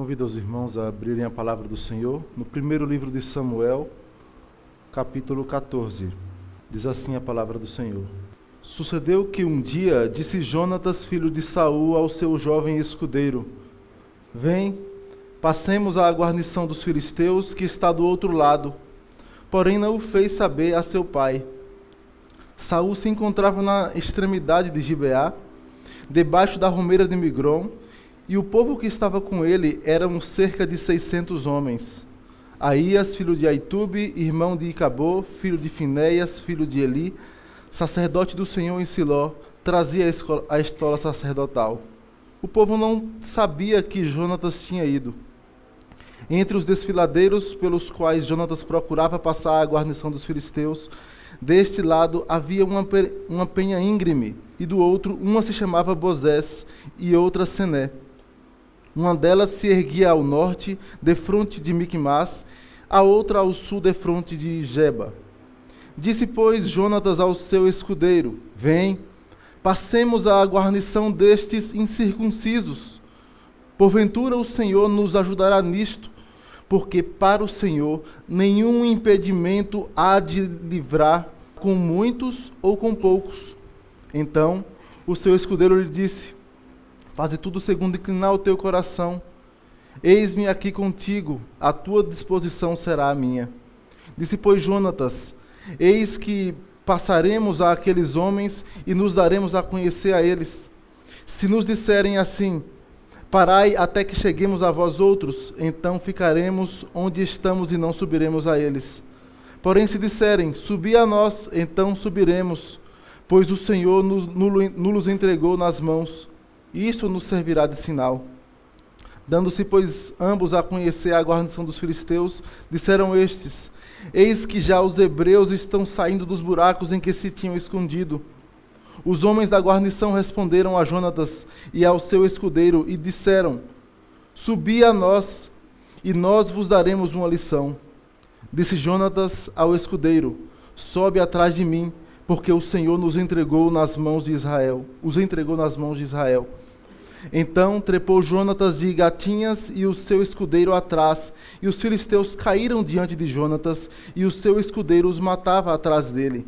Convido os irmãos a abrirem a palavra do Senhor no primeiro livro de Samuel, capítulo 14. Diz assim a palavra do Senhor. Sucedeu que um dia disse Jonatas, filho de Saul, ao seu jovem escudeiro: Vem, passemos à guarnição dos filisteus que está do outro lado. Porém não o fez saber a seu pai. Saul se encontrava na extremidade de Gibeá, debaixo da romeira de Migrom, e o povo que estava com ele eram cerca de 600 homens. Aías, filho de Aitube, irmão de Icabô, filho de Finéias, filho de Eli, sacerdote do Senhor em Siló, trazia a estola sacerdotal. O povo não sabia que Jonatas tinha ido. Entre os desfiladeiros pelos quais Jonatas procurava passar a guarnição dos filisteus, deste lado havia uma penha íngreme, e do outro uma se chamava Bozés e outra Sené. Uma delas se erguia ao norte, defronte de Miquimás, a outra ao sul, defronte de Geba. Disse, pois, Jonatas ao seu escudeiro: Vem, passemos à guarnição destes incircuncisos. Porventura o Senhor nos ajudará nisto, porque para o Senhor nenhum impedimento há de livrar, com muitos ou com poucos. Então o seu escudeiro lhe disse: Faze tudo segundo inclinar o teu coração. Eis-me aqui contigo, a tua disposição será a minha. Disse, pois, Jonatas: Eis que passaremos àqueles homens e nos daremos a conhecer a eles. Se nos disserem assim: Parai até que cheguemos a vós outros, então ficaremos onde estamos e não subiremos a eles. Porém, se disserem: Subi a nós, então subiremos, pois o Senhor nos entregou nas mãos. Isto nos servirá de sinal. Dando-se, pois, ambos a conhecer a guarnição dos filisteus, disseram estes: Eis que já os hebreus estão saindo dos buracos em que se tinham escondido. Os homens da guarnição responderam a Jonatas e ao seu escudeiro e disseram: Subi a nós, e nós vos daremos uma lição. Disse Jonatas ao escudeiro: Sobe atrás de mim, porque o Senhor nos entregou nas mãos de Israel. Os entregou nas mãos de Israel. Então trepou Jonatas de gatinhas e o seu escudeiro atrás, e os filisteus caíram diante de Jonatas, e o seu escudeiro os matava atrás dele.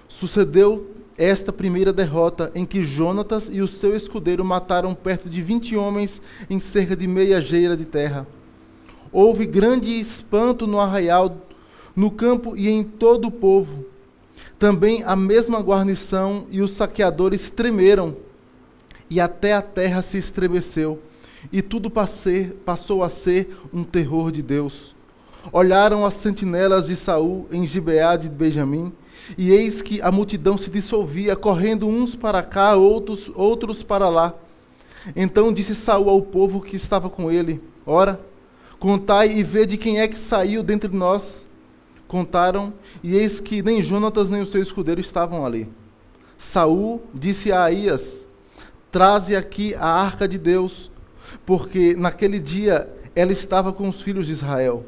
Sucedeu esta primeira derrota, em que Jonatas e o seu escudeiro mataram perto de 20 homens em cerca de meia geira de terra. Houve grande espanto no arraial, no campo e em todo o povo. Também a mesma guarnição e os saqueadores tremeram, e até a terra se estremeceu, e tudo passou a ser um terror de Deus. Olharam as sentinelas de Saul em Gibeá de Benjamim, e eis que a multidão se dissolvia, correndo uns para cá, outros para lá. Então disse Saul ao povo que estava com ele: Ora, contai e vede quem é que saiu dentre nós. Contaram, e eis que nem Jonatas nem o seu escudeiro estavam ali. Saul disse a Aías: Traze aqui a arca de Deus, porque naquele dia ela estava com os filhos de Israel.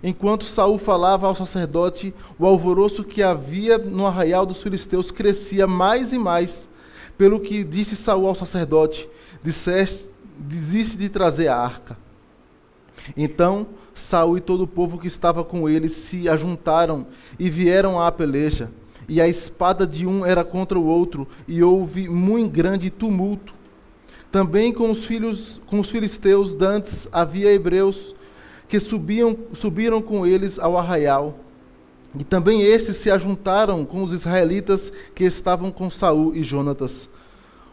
Enquanto Saul falava ao sacerdote, o alvoroço que havia no arraial dos filisteus crescia mais e mais. Pelo que disse Saul ao sacerdote: Desiste de trazer a arca. Então Saul e todo o povo que estava com ele se ajuntaram e vieram à peleja. E a espada de um era contra o outro, e houve muito grande tumulto. Também com os filisteus dantes havia hebreus que subiram com eles ao arraial. E também estes se ajuntaram com os israelitas que estavam com Saul e Jonatas.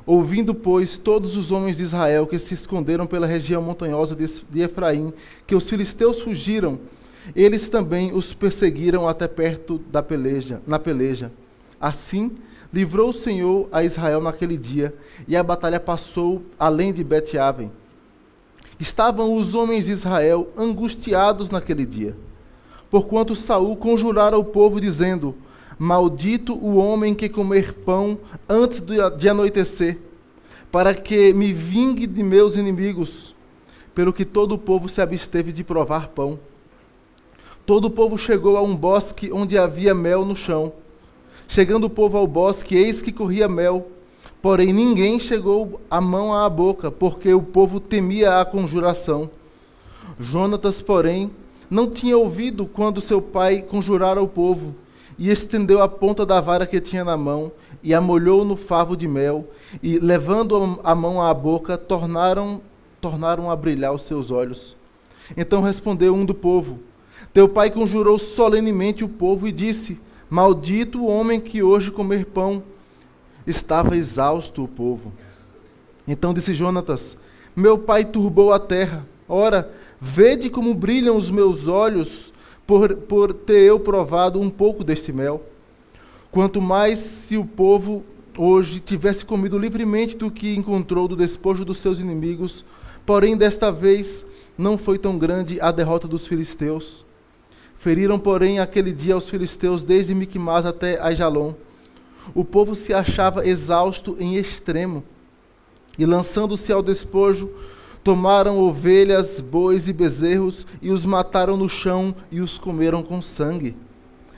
Ouvindo, pois, todos os homens de Israel que se esconderam pela região montanhosa de Efraim, que os filisteus fugiram, eles também os perseguiram até perto na peleja. Assim, livrou o Senhor a Israel naquele dia, e a batalha passou além de Bet-Aven. Estavam os homens de Israel angustiados naquele dia, porquanto Saul conjurara o povo, dizendo: Maldito o homem que comer pão antes de anoitecer, para que me vingue de meus inimigos. Pelo que todo o povo se absteve de provar pão. Todo o povo chegou a um bosque onde havia mel no chão. Chegando o povo ao bosque, eis que corria mel. Porém ninguém chegou a mão à boca, porque o povo temia a conjuração. Jonatas, porém, não tinha ouvido quando seu pai conjurara o povo, e estendeu a ponta da vara que tinha na mão, e a molhou no favo de mel, e, levando a mão à boca, tornaram a brilhar os seus olhos. Então respondeu um do povo: teu pai conjurou solenemente o povo e disse: maldito o homem que hoje comer pão. Estava exausto o povo. Então disse Jonatas: meu pai turbou a terra. Ora, vede como brilham os meus olhos por ter eu provado um pouco deste mel. Quanto mais se o povo hoje tivesse comido livremente do que encontrou do despojo dos seus inimigos, porém desta vez não foi tão grande a derrota dos filisteus. Feriram, porém, aquele dia aos filisteus desde Miquimás até Aijalon. O povo se achava exausto em extremo, e lançando-se ao despojo, tomaram ovelhas, bois e bezerros, e os mataram no chão, e os comeram com sangue.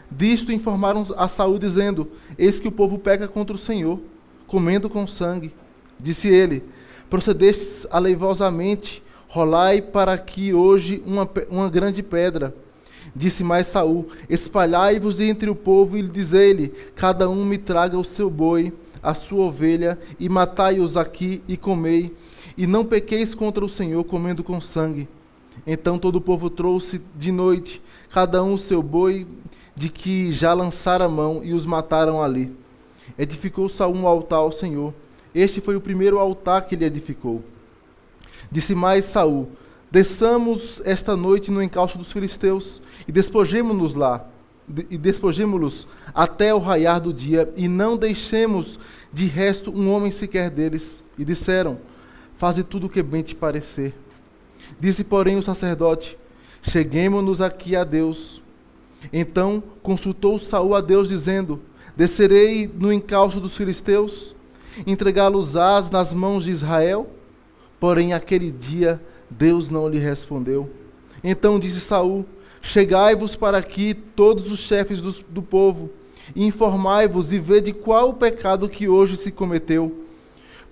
Disto informaram a Saul, dizendo: eis que o povo peca contra o Senhor, comendo com sangue. Disse ele: procedestes aleivosamente, rolai para aqui hoje uma grande pedra. Disse mais Saul: espalhai-vos entre o povo, e dizei-lhe: cada um me traga o seu boi, a sua ovelha, e matai-os aqui e comei, e não pequeis contra o Senhor comendo com sangue. Então todo o povo trouxe de noite, cada um o seu boi, de que já lançara a mão, e os mataram ali. Edificou Saul um altar ao Senhor. Este foi o primeiro altar que ele edificou. Disse mais Saul: desçamos esta noite no encalço dos filisteus, e despojemo-los até o raiar do dia, e não deixemos de resto um homem sequer deles. E disseram: faze tudo o que bem te parecer. Disse, porém, o sacerdote: cheguemo-nos aqui a Deus. Então consultou Saul a Deus, dizendo: descerei no encalço dos filisteus, entregá-los-ás nas mãos de Israel? Porém, aquele dia Deus não lhe respondeu. Então disse Saul: chegai-vos para aqui todos os chefes do povo, e informai-vos e vede qual o pecado que hoje se cometeu.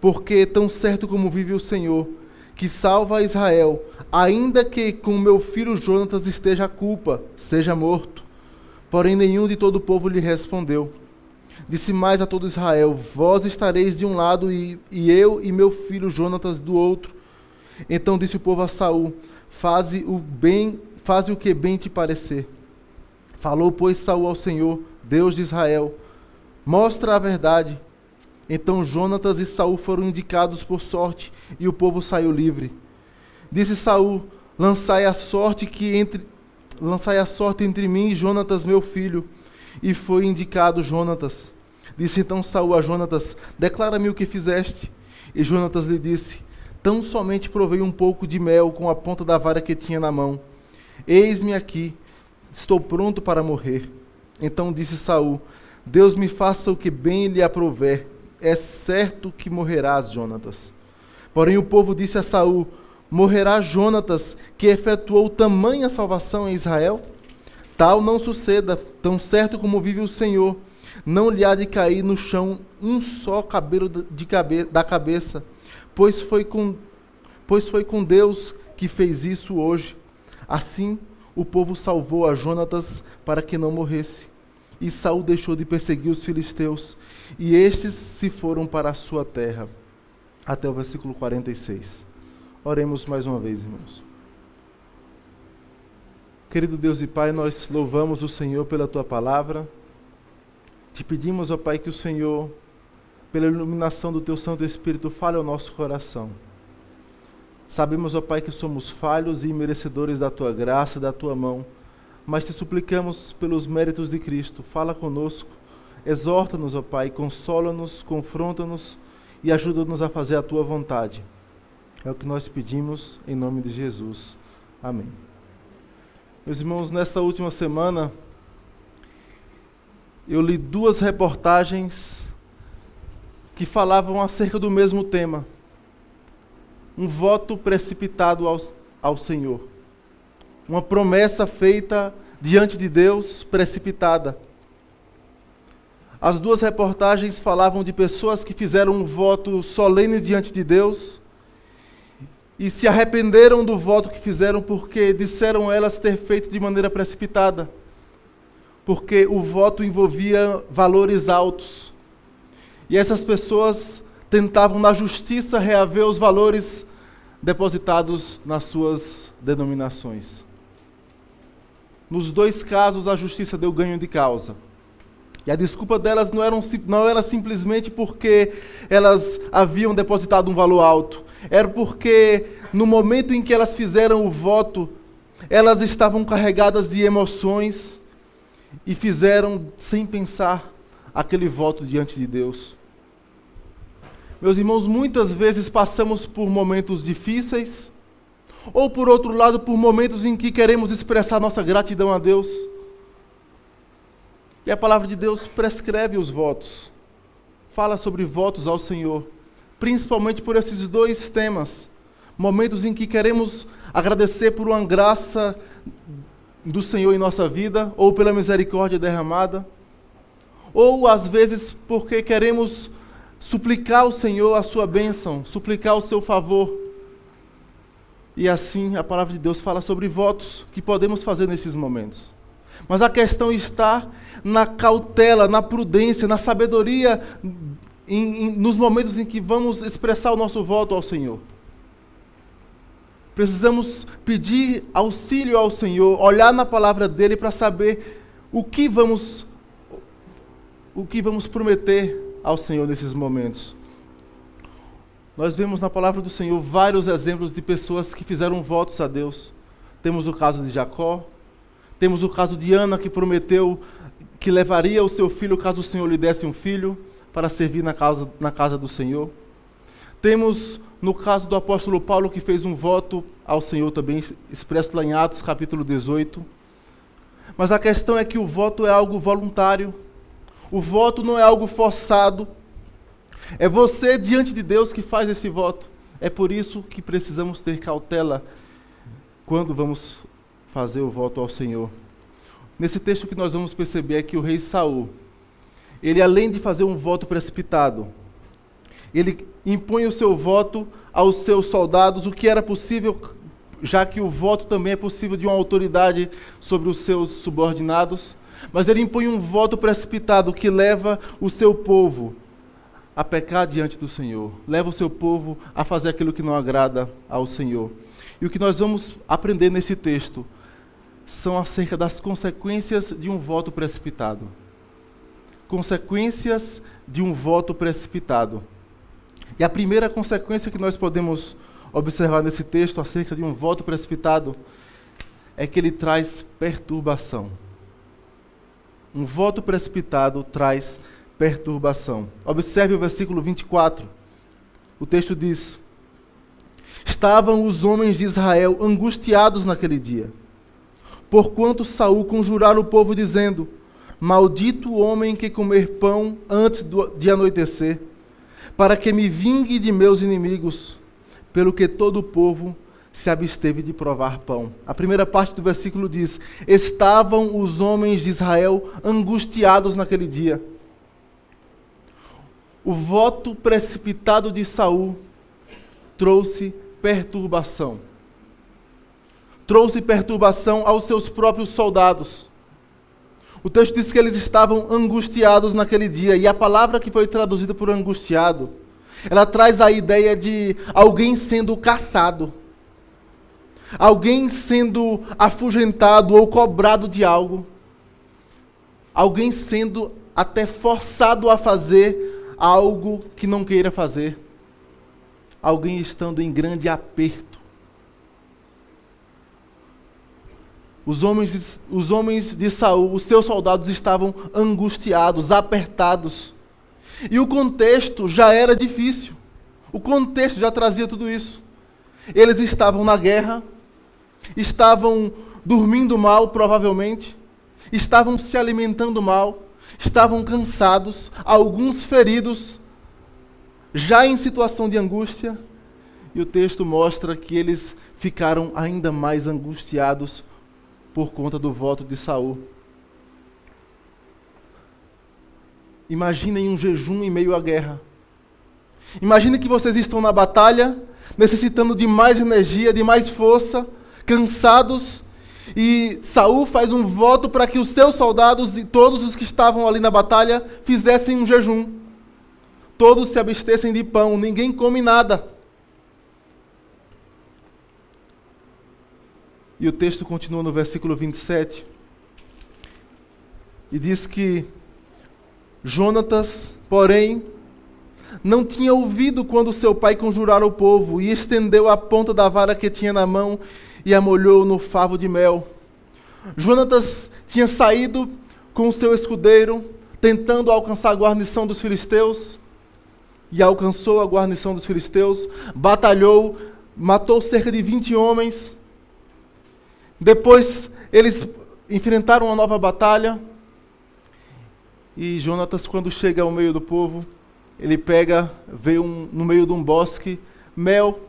Porque tão certo como vive o Senhor, que salva a Israel, ainda que com meu filho Jonatas esteja a culpa, seja morto. Porém nenhum de todo o povo lhe respondeu. Disse mais a todo Israel: vós estareis de um lado, e eu e meu filho Jonatas do outro. Então disse o povo a Saul: faze o que bem te parecer. Falou, pois, Saul ao Senhor, Deus de Israel: mostra a verdade. Então Jonatas e Saul foram indicados por sorte, e o povo saiu livre. Disse Saul: lançai a sorte entre mim e Jonatas meu filho. E foi indicado Jonatas. Disse então Saul a Jonatas: declara-me o que fizeste. E Jonatas lhe disse: tão somente provei um pouco de mel com a ponta da vara que tinha na mão. Eis-me aqui, estou pronto para morrer. Então disse Saul: Deus me faça o que bem lhe aprouver. É certo que morrerás, Jonatas. Porém o povo disse a Saul: morrerá Jonatas, que efetuou tamanha salvação em Israel? Tal não suceda, tão certo como vive o Senhor. Não lhe há de cair no chão um só cabelo da cabeça, pois foi com Deus que fez isso hoje. Assim, o povo salvou a Jonatas para que não morresse. E Saul deixou de perseguir os filisteus, e estes se foram para a sua terra. Até o versículo 46. Oremos mais uma vez, irmãos. Querido Deus e Pai, nós louvamos o Senhor pela Tua palavra. Te pedimos, ó Pai, que o Senhor, pela iluminação do Teu Santo Espírito, fale ao nosso coração. Sabemos, ó Pai, que somos falhos e merecedores da Tua graça e da Tua mão, mas te suplicamos pelos méritos de Cristo. Fala conosco, exorta-nos, ó Pai, consola-nos, confronta-nos e ajuda-nos a fazer a Tua vontade. É o que nós pedimos em nome de Jesus. Amém. Meus irmãos, nesta última semana, eu li 2 reportagens que falavam acerca do mesmo tema. Um voto precipitado ao Senhor. Uma promessa feita diante de Deus, precipitada. As 2 reportagens falavam de pessoas que fizeram um voto solene diante de Deus e se arrependeram do voto que fizeram porque disseram elas ter feito de maneira precipitada, porque o voto envolvia valores altos. E essas pessoas tentavam na justiça reaver os valores depositados nas suas denominações. Nos dois casos, a justiça deu ganho de causa. E a desculpa delas não era simplesmente porque elas haviam depositado um valor alto. Era porque, no momento em que elas fizeram o voto, elas estavam carregadas de emoções e fizeram, sem pensar, aquele voto diante de Deus. Meus irmãos, muitas vezes passamos por momentos difíceis, ou por outro lado, por momentos em que queremos expressar nossa gratidão a Deus. E a palavra de Deus prescreve os votos, fala sobre votos ao Senhor, principalmente por esses dois temas, momentos em que queremos agradecer por uma graça do Senhor em nossa vida, ou pela misericórdia derramada, ou às vezes porque queremos suplicar ao Senhor a sua bênção, suplicar o seu favor. E assim a palavra de Deus fala sobre votos que podemos fazer nesses momentos. Mas a questão está na cautela, na prudência, na sabedoria, nos momentos em que vamos expressar o nosso voto ao Senhor. Precisamos pedir auxílio ao Senhor, olhar na palavra dele para saber o que vamos prometer ao Senhor nesses momentos. Nós vemos na palavra do Senhor vários exemplos de pessoas que fizeram votos a Deus. Temos o caso de Jacó, temos o caso de Ana, que prometeu que levaria o seu filho caso o Senhor lhe desse um filho, para servir na casa do Senhor. Temos no caso do apóstolo Paulo, que fez um voto ao Senhor também, expresso lá em Atos capítulo 18. Mas a questão é que o voto é algo voluntário. O voto não é algo forçado. É você diante de Deus que faz esse voto. É por isso que precisamos ter cautela quando vamos fazer o voto ao Senhor. Nesse texto que nós vamos perceber é que o rei Saul, ele além de fazer um voto precipitado, ele impõe o seu voto aos seus soldados, o que era possível, já que o voto também é possível de uma autoridade sobre os seus subordinados, mas ele impõe um voto precipitado que leva o seu povo a pecar diante do Senhor, leva o seu povo a fazer aquilo que não agrada ao Senhor. E o que nós vamos aprender nesse texto são acerca das consequências de um voto precipitado. Consequências de um voto precipitado. E a primeira consequência que nós podemos observar nesse texto acerca de um voto precipitado é que ele traz perturbação. Um voto precipitado traz perturbação. Observe o versículo 24. O texto diz: estavam os homens de Israel angustiados naquele dia, porquanto Saul conjurara o povo dizendo: maldito o homem que comer pão antes de anoitecer, para que me vingue de meus inimigos, pelo que todo o povo se absteve de provar pão. A primeira parte do versículo diz: estavam os homens de Israel angustiados naquele dia. O voto precipitado de Saul trouxe perturbação. Trouxe perturbação aos seus próprios soldados. O texto diz que eles estavam angustiados naquele dia, e a palavra que foi traduzida por angustiado, ela traz a ideia de alguém sendo caçado, alguém sendo afugentado ou cobrado de algo, alguém sendo até forçado a fazer algo que não queira fazer, alguém estando em grande aperto. Os homens de Saul, os seus soldados estavam angustiados, apertados. E o contexto já era difícil. O contexto já trazia tudo isso. Eles estavam na guerra, estavam dormindo mal, provavelmente, estavam se alimentando mal, estavam cansados, alguns feridos, já em situação de angústia. E o texto mostra que eles ficaram ainda mais angustiados por conta do voto de Saul. Imaginem um jejum em meio à guerra. Imagine que vocês estão na batalha, necessitando de mais energia, de mais força, cansados, e Saul faz um voto para que os seus soldados e todos os que estavam ali na batalha fizessem um jejum. Todos se abstessem de pão, ninguém come nada. E o texto continua no versículo 27. E diz que Jonatas, porém, não tinha ouvido quando seu pai conjurara o povo, e estendeu a ponta da vara que tinha na mão e a molhou no favo de mel. Jonatas tinha saído com o seu escudeiro, tentando alcançar a guarnição dos filisteus, e alcançou a guarnição dos filisteus, batalhou, matou cerca de 20 homens. Depois eles enfrentaram uma nova batalha, e Jonatas, quando chega ao meio do povo, ele vê no meio de um bosque, mel.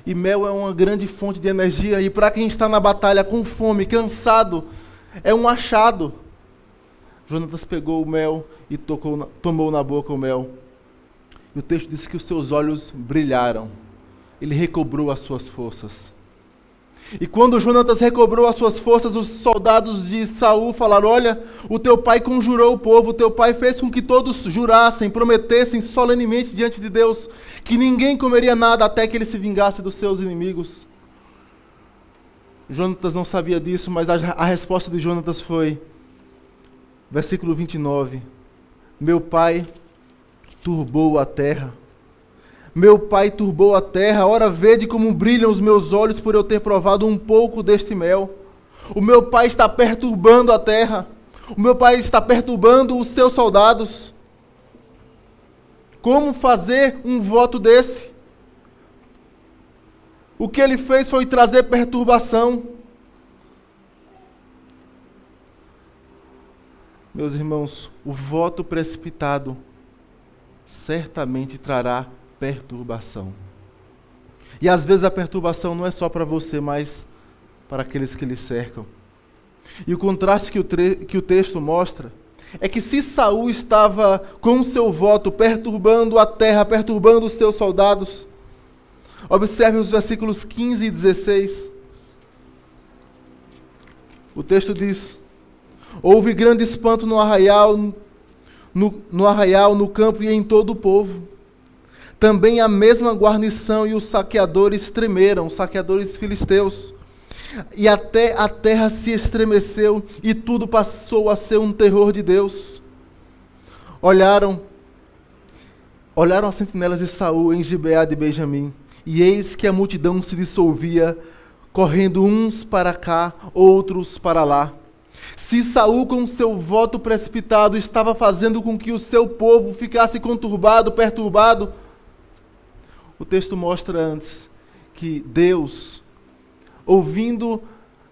E mel é uma grande fonte de energia, e para quem está na batalha com fome, cansado, é um achado. Jonatas pegou o mel e tomou na boca o mel. E o texto diz que os seus olhos brilharam. Ele recobrou as suas forças. E quando Jonatas recobrou as suas forças, os soldados de Saul falaram: olha, o teu pai conjurou o povo, o teu pai fez com que todos jurassem, prometessem solenemente diante de Deus, que ninguém comeria nada até que ele se vingasse dos seus inimigos. Jonatas não sabia disso, mas a resposta de Jonatas foi, versículo 29, meu pai turbou a terra. Meu pai turbou a terra, ora vede como brilham os meus olhos por eu ter provado um pouco deste mel. O meu pai está perturbando a terra. O meu pai está perturbando os seus soldados. Como fazer um voto desse? O que ele fez foi trazer perturbação. Meus irmãos, o voto precipitado certamente trará perturbação. E às vezes a perturbação não é só para você, mas para aqueles que lhe cercam. E o contraste que o texto mostra é que se Saul estava com o seu voto perturbando a terra, perturbando os seus soldados, observe os versículos 15 e 16. O texto diz: houve grande espanto no arraial, no campo e em todo o povo. Também a mesma guarnição e os saqueadores tremeram, os saqueadores filisteus. E até a terra se estremeceu e tudo passou a ser um terror de Deus. Olharam as sentinelas de Saul em Gibeá de Benjamim, e eis que a multidão se dissolvia, correndo uns para cá, outros para lá. Se Saul, com seu voto precipitado, estava fazendo com que o seu povo ficasse conturbado, perturbado, o texto mostra antes que Deus, ouvindo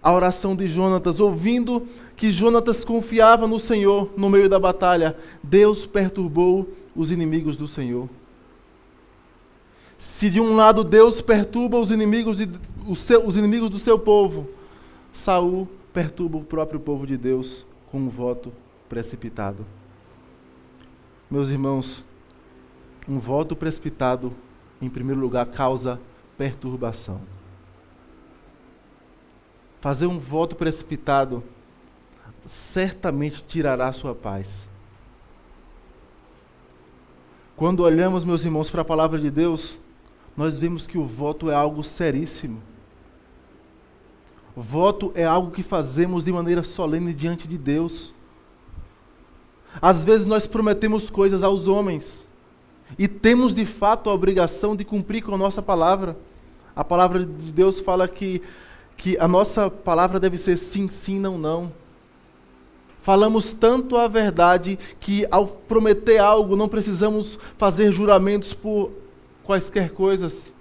a oração de Jonatas, ouvindo que Jonatas confiava no Senhor no meio da batalha, Deus perturbou os inimigos do Senhor. Se de um lado Deus perturba os inimigos do seu povo, Saul perturba o próprio povo de Deus com um voto precipitado. Meus irmãos, um voto precipitado, em primeiro lugar, causa perturbação. Fazer um voto precipitado certamente tirará a sua paz. Quando olhamos, meus irmãos, para a palavra de Deus, nós vemos que o voto é algo seríssimo. O voto é algo que fazemos de maneira solene diante de Deus. Às vezes nós prometemos coisas aos homens e temos de fato a obrigação de cumprir com a nossa palavra. A palavra de Deus fala que a nossa palavra deve ser sim, sim, não, não. Falamos tanto a verdade que ao prometer algo não precisamos fazer juramentos por quaisquer coisas,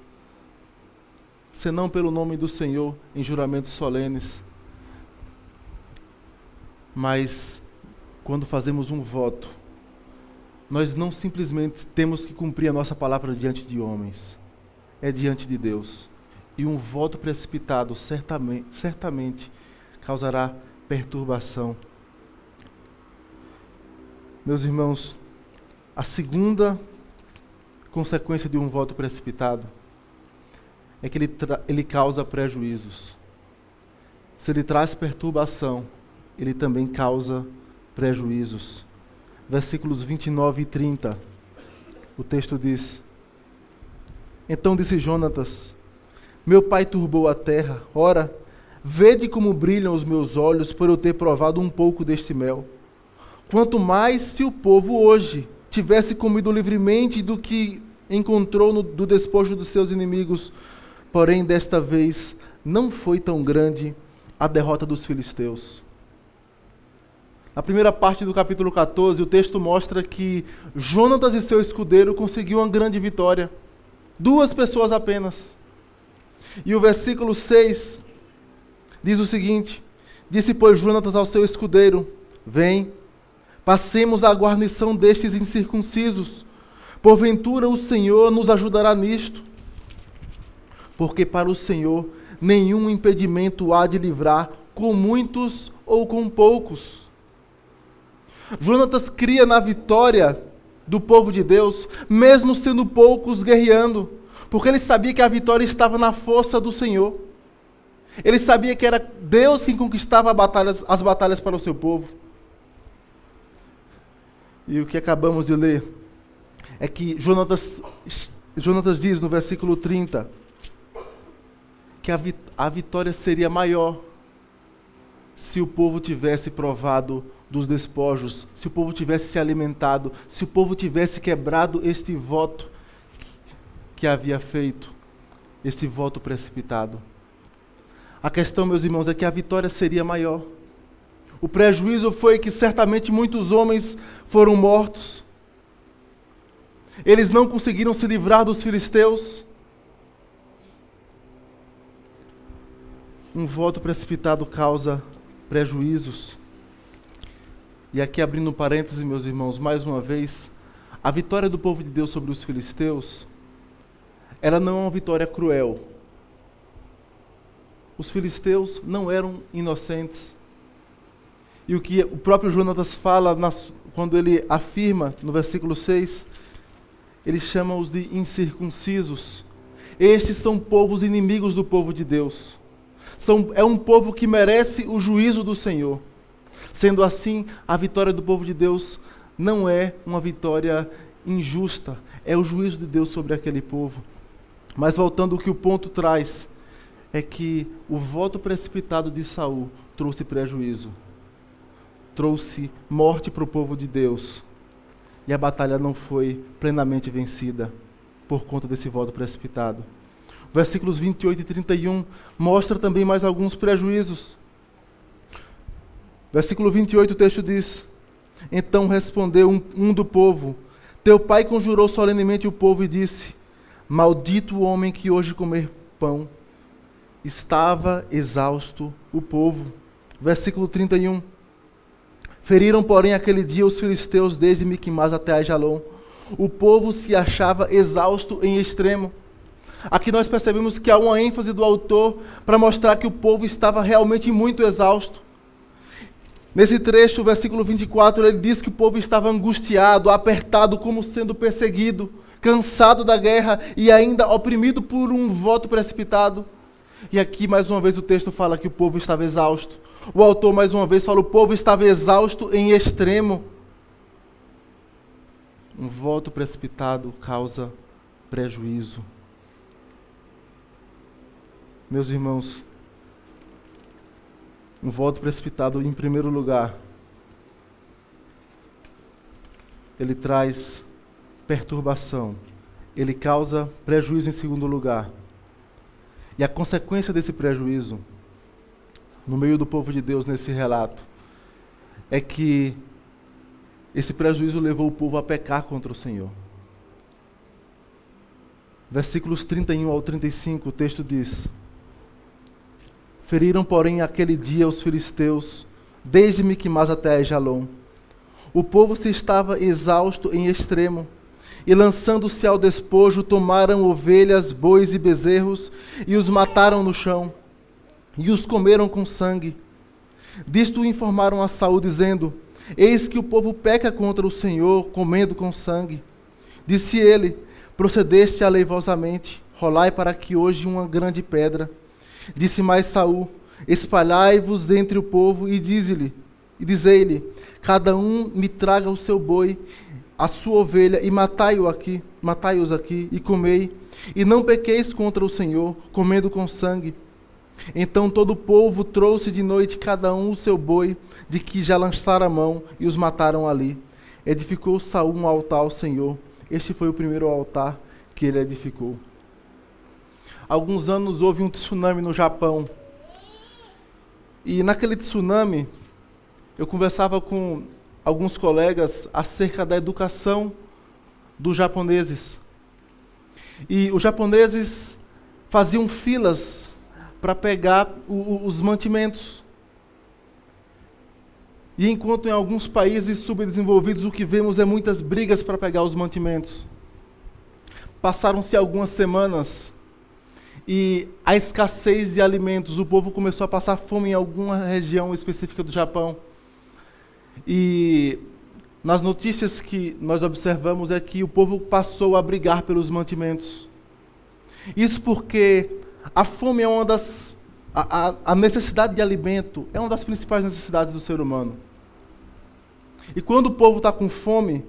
senão pelo nome do Senhor em juramentos solenes. Mas quando fazemos um voto, nós não simplesmente temos que cumprir a nossa palavra diante de homens, é diante de Deus. E um voto precipitado certamente causará perturbação. Meus irmãos, a segunda consequência de um voto precipitado é que ele causa prejuízos. Se ele traz perturbação, ele também causa prejuízos. Versículos 29 e 30, o texto diz: Então disse Jonatas: Meu pai turbou a terra, ora, vede como brilham os meus olhos por eu ter provado um pouco deste mel. Quanto mais se o povo hoje tivesse comido livremente do que encontrou do despojo dos seus inimigos, porém desta vez não foi tão grande a derrota dos filisteus. Na primeira parte do capítulo 14, o texto mostra que Jonatas e seu escudeiro conseguiram uma grande vitória. 2 pessoas apenas. E o versículo 6 diz o seguinte: Disse, pois, Jonatas ao seu escudeiro: Vem, passemos a guarnição destes incircuncisos. Porventura o Senhor nos ajudará nisto. Porque para o Senhor nenhum impedimento há de livrar, com muitos ou com poucos. Jonatas cria na vitória do povo de Deus, mesmo sendo poucos guerreando, porque ele sabia que a vitória estava na força do Senhor. Ele sabia que era Deus quem conquistava as batalhas para o seu povo. E o que acabamos de ler é que Jonatas diz no versículo 30 que a vitória seria maior se o povo tivesse provado dos despojos, se o povo tivesse se alimentado, se o povo tivesse quebrado este voto que havia feito, este voto precipitado. A questão, meus irmãos, é que a vitória seria maior. O prejuízo foi que certamente muitos homens foram mortos. Eles não conseguiram se livrar dos filisteus. Um voto precipitado causa prejuízos. E aqui, abrindo um parêntese, meus irmãos, mais uma vez, a vitória do povo de Deus sobre os filisteus, ela não é uma vitória cruel. Os filisteus não eram inocentes. E o que o próprio Jonatas fala, quando ele afirma, no versículo 6, ele chama-os de incircuncisos. Estes são povos inimigos do povo de Deus. É um povo que merece o juízo do Senhor. Sendo assim, a vitória do povo de Deus não é uma vitória injusta, é o juízo de Deus sobre aquele povo. Mas voltando ao que o ponto traz, é que o voto precipitado de Saul trouxe prejuízo, trouxe morte para o povo de Deus, e a batalha não foi plenamente vencida por conta desse voto precipitado. Versículos 28 e 31 mostra também mais alguns prejuízos. Versículo 28, o texto diz: Então respondeu um do povo: Teu pai conjurou solenemente o povo e disse: Maldito o homem que hoje comer pão. Estava exausto o povo. Versículo 31. Feriram, porém, aquele dia os filisteus desde Miquimás até Aijalon. O povo se achava exausto em extremo. Aqui nós percebemos que há uma ênfase do autor para mostrar que o povo estava realmente muito exausto. Nesse trecho, o versículo 24, ele diz que o povo estava angustiado, apertado, como sendo perseguido, cansado da guerra e ainda oprimido por um voto precipitado. E aqui, mais uma vez, o texto fala que o povo estava exausto. O autor, mais uma vez, fala que o povo estava exausto em extremo. Um voto precipitado causa prejuízo. Meus irmãos, um voto precipitado, em primeiro lugar, ele traz perturbação. Ele causa prejuízo em segundo lugar. E a consequência desse prejuízo, no meio do povo de Deus nesse relato, é que esse prejuízo levou o povo a pecar contra o Senhor. Versículos 31 ao 35, o texto diz: Feriram, porém, aquele dia os filisteus, desde Miquimás até Aijalon. O povo se estava exausto em extremo, e lançando-se ao despojo, tomaram ovelhas, bois e bezerros, e os mataram no chão, e os comeram com sangue. Disto informaram a Saul, dizendo: Eis que o povo peca contra o Senhor, comendo com sangue. Disse ele: procedeste aleivosamente, rolai para que hoje uma grande pedra. Disse mais Saul: espalhai-vos dentre o povo e dizei-lhe, cada um me traga o seu boi, a sua ovelha, e matai-os aqui, e comei, e não pequeis contra o Senhor, comendo com sangue. Então todo o povo trouxe de noite cada um o seu boi, de que já lançaram a mão, e os mataram ali. Edificou Saul um altar ao Senhor. Este foi o primeiro altar que ele edificou. Há alguns anos houve um tsunami no Japão. E naquele tsunami, eu conversava com alguns colegas acerca da educação dos japoneses. E os japoneses faziam filas para pegar os mantimentos. E enquanto em alguns países subdesenvolvidos o que vemos é muitas brigas para pegar os mantimentos. Passaram-se algumas semanas e a escassez de alimentos, o povo começou a passar fome em alguma região específica do Japão. E nas notícias que nós observamos é que o povo passou a brigar pelos mantimentos. Isso porque a fome é uma das... A necessidade de alimento é uma das principais necessidades do ser humano. E quando o povo está com fome,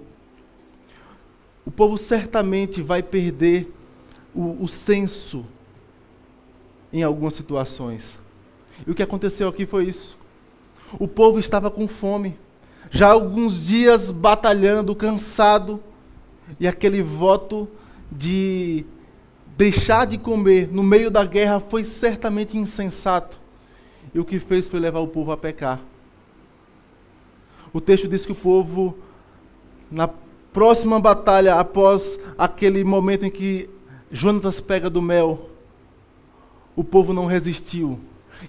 o povo certamente vai perder o senso em algumas situações. E o que aconteceu aqui foi isso. O povo estava com fome, já há alguns dias batalhando, cansado, e aquele voto de deixar de comer no meio da guerra foi certamente insensato. E o que fez foi levar o povo a pecar. O texto diz que o povo, na próxima batalha, após aquele momento em que Jonatas pega do mel, o povo não resistiu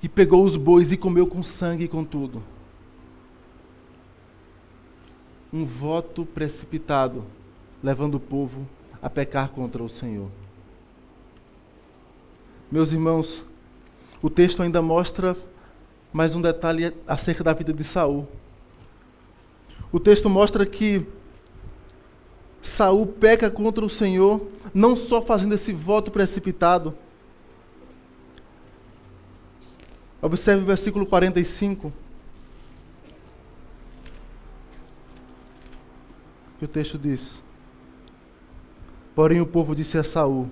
e pegou os bois e comeu com sangue e com tudo. Um voto precipitado, levando o povo a pecar contra o Senhor. Meus irmãos, o texto ainda mostra mais um detalhe acerca da vida de Saul. O texto mostra que Saul peca contra o Senhor, não só fazendo esse voto precipitado. Observe o versículo 45. Que o texto diz: porém o povo disse a Saul: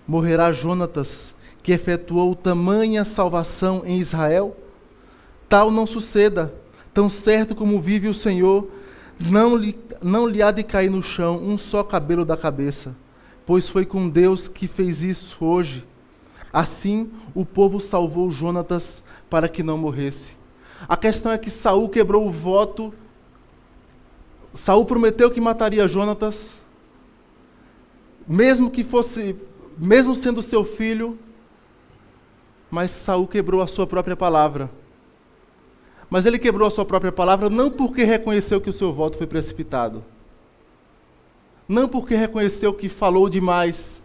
morrerá Jonatas, que efetuou tamanha salvação em Israel? Tal não suceda, tão certo como vive o Senhor, não lhe há de cair no chão um só cabelo da cabeça, pois foi com Deus que fez isso hoje. Assim, o povo salvou Jonatas para que não morresse. A questão é que Saul quebrou o voto. Saul prometeu que mataria Jonatas, mesmo sendo seu filho, mas Saul quebrou a sua própria palavra. Mas ele quebrou a sua própria palavra não porque reconheceu que o seu voto foi precipitado, não porque reconheceu que falou demais,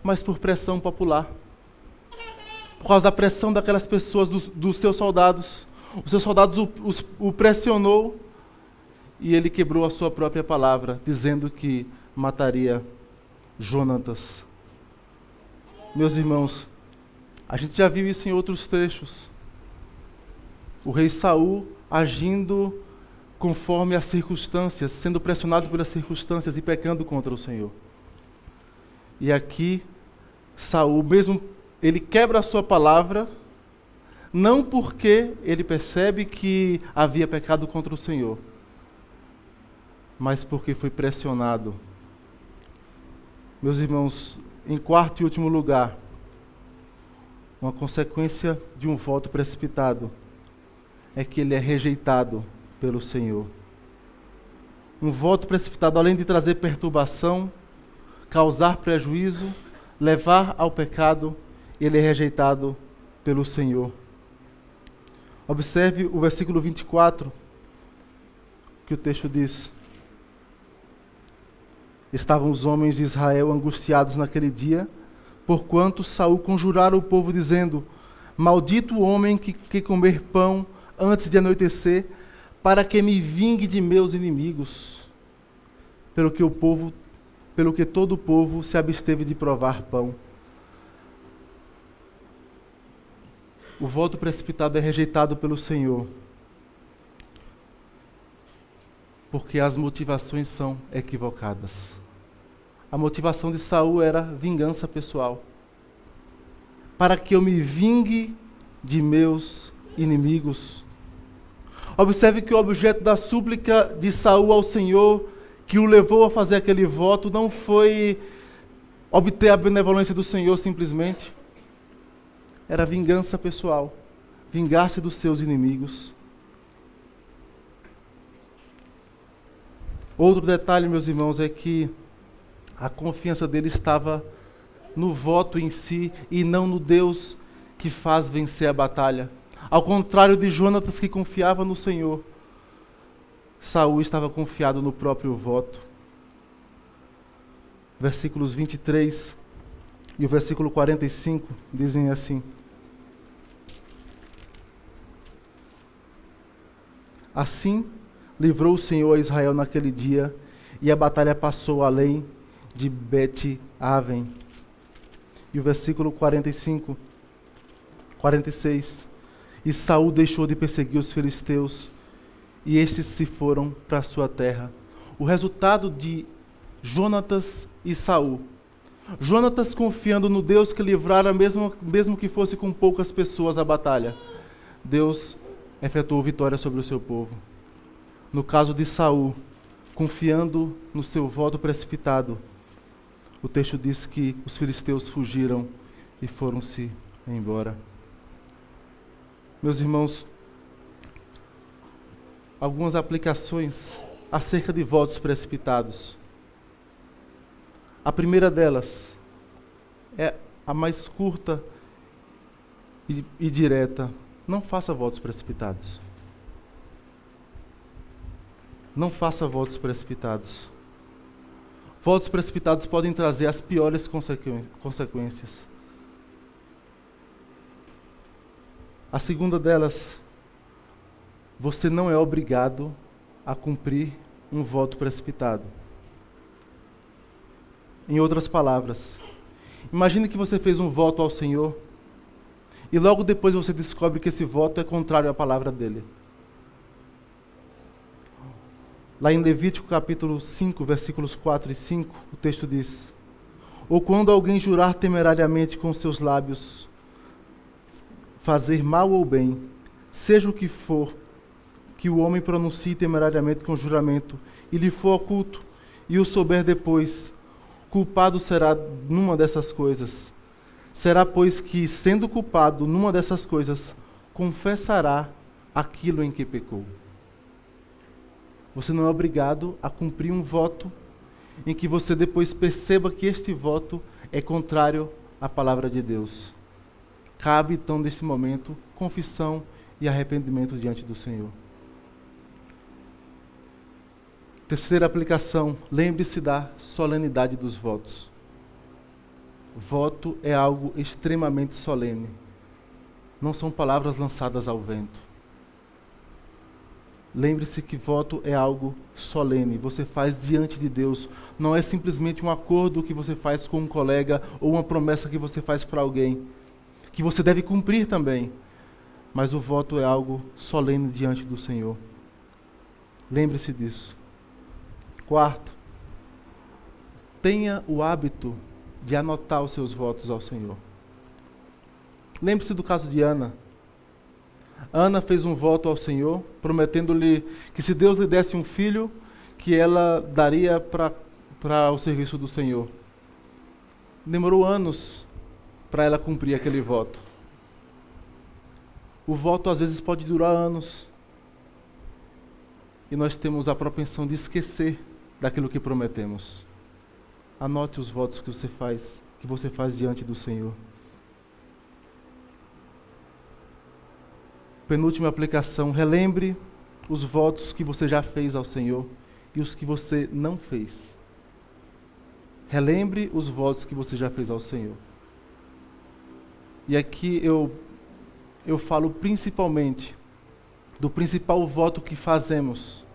mas por pressão popular. Por causa da pressão daquelas pessoas, dos seus soldados. Os seus soldados o pressionou e ele quebrou a sua própria palavra, dizendo que mataria Jonatas. Meus irmãos, a gente já viu isso em outros trechos. O rei Saul agindo conforme as circunstâncias, sendo pressionado pelas circunstâncias e pecando contra o Senhor. E aqui, Saul, mesmo ele quebra a sua palavra, não porque ele percebe que havia pecado contra o Senhor, mas porque foi pressionado. Meus irmãos, em quarto e último lugar, uma consequência de um voto precipitado é que ele é rejeitado pelo Senhor. Um voto precipitado, além de trazer perturbação, causar prejuízo, levar ao pecado, ele é rejeitado pelo Senhor. Observe o versículo 24, que o texto diz: estavam os homens de Israel angustiados naquele dia, porquanto Saul conjurara o povo, dizendo: maldito o homem que comer pão antes de anoitecer, para que me vingue de meus inimigos. Pelo pelo que todo o povo se absteve de provar pão. O voto precipitado é rejeitado pelo Senhor, porque as motivações são equivocadas. A motivação de Saul era vingança pessoal. Para que eu me vingue de meus inimigos. Observe que o objeto da súplica de Saul ao Senhor, que o levou a fazer aquele voto, não foi obter a benevolência do Senhor simplesmente. Era vingança pessoal. Vingar-se dos seus inimigos. Outro detalhe, meus irmãos, é que a confiança dele estava no voto em si e não no Deus que faz vencer a batalha. Ao contrário de Jonatas, que confiava no Senhor, Saul estava confiado no próprio voto. Versículos 23 e o versículo 45 dizem assim: Assim livrou o Senhor a Israel naquele dia, e a batalha passou além de Bet-Aven. E o versículo 46. E Saul deixou de perseguir os filisteus, e estes se foram para a sua terra. O resultado de Jonatas e Saul. Jonatas confiando no Deus que livrara, mesmo que fosse com poucas pessoas, a batalha. Deus efetuou vitória sobre o seu povo. No caso de Saul, confiando no seu voto precipitado, o texto diz que os filisteus fugiram e foram-se embora. Meus irmãos, algumas aplicações acerca de votos precipitados. A primeira delas é a mais curta e direta. Não faça votos precipitados. Não faça votos precipitados. Votos precipitados podem trazer as piores consequências. A segunda delas, você não é obrigado a cumprir um voto precipitado. Em outras palavras, imagine que você fez um voto ao Senhor e logo depois você descobre que esse voto é contrário à palavra dele. Lá em Levítico capítulo 5, versículos 4 e 5, o texto diz: Ou quando alguém jurar temerariamente com seus lábios, fazer mal ou bem, seja o que for, que o homem pronuncie temerariamente com juramento, e lhe for oculto, e o souber depois, culpado será numa dessas coisas. Será, pois, que, sendo culpado numa dessas coisas, confessará aquilo em que pecou. Você não é obrigado a cumprir um voto em que você depois perceba que este voto é contrário à palavra de Deus. Cabe, então, neste momento, confissão e arrependimento diante do Senhor. Terceira aplicação, lembre-se da solenidade dos votos. Voto é algo extremamente solene. Não são palavras lançadas ao vento. Lembre-se que voto é algo solene, você faz diante de Deus. Não é simplesmente um acordo que você faz com um colega ou uma promessa que você faz para alguém, que você deve cumprir também. Mas o voto é algo solene diante do Senhor. Lembre-se disso. Quarto, tenha o hábito de anotar os seus votos ao Senhor. Lembre-se do caso de Ana. Ana fez um voto ao Senhor, prometendo-lhe que se Deus lhe desse um filho, que ela daria para o serviço do Senhor. Demorou anos para ela cumprir aquele voto. O voto às vezes pode durar anos. E nós temos a propensão de esquecer daquilo que prometemos. Anote os votos que você faz diante do Senhor. Penúltima aplicação, relembre os votos que você já fez ao Senhor e os que você não fez. Relembre os votos que você já fez ao Senhor. E aqui eu falo principalmente do principal voto que fazemos.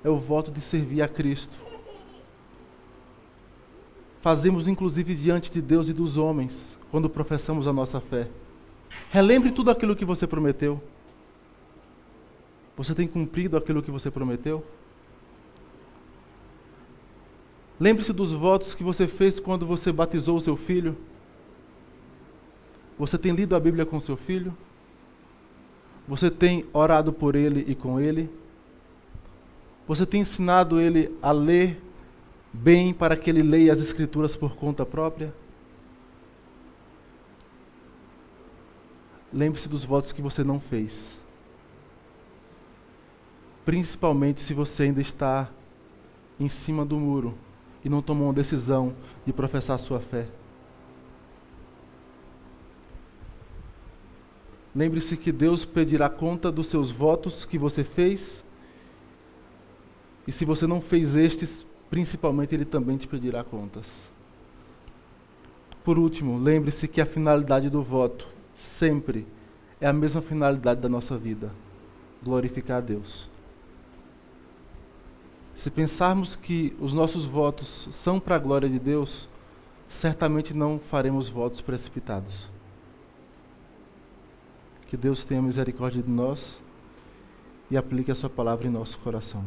É o voto de servir a Cristo. fazemos inclusive diante de Deus e dos homens, quando professamos a nossa fé. Relembre tudo aquilo que você prometeu. Você tem cumprido aquilo que você prometeu? Lembre-se dos votos que você fez quando você batizou o seu filho. Você tem lido a Bíblia com seu filho? Você tem orado por ele e com ele? Você tem ensinado ele a ler bem para que ele leia as Escrituras por conta própria? Lembre-se dos votos que você não fez. Principalmente se você ainda está em cima do muro e não tomou uma decisão de professar sua fé. Lembre-se que Deus pedirá conta dos seus votos que você fez, e se você não fez estes, principalmente Ele também te pedirá contas. Por último, lembre-se que a finalidade do voto sempre é a mesma finalidade da nossa vida: glorificar a Deus. Se pensarmos que os nossos votos são para a glória de Deus, certamente não faremos votos precipitados. Que Deus tenha misericórdia de nós e aplique a sua palavra em nosso coração.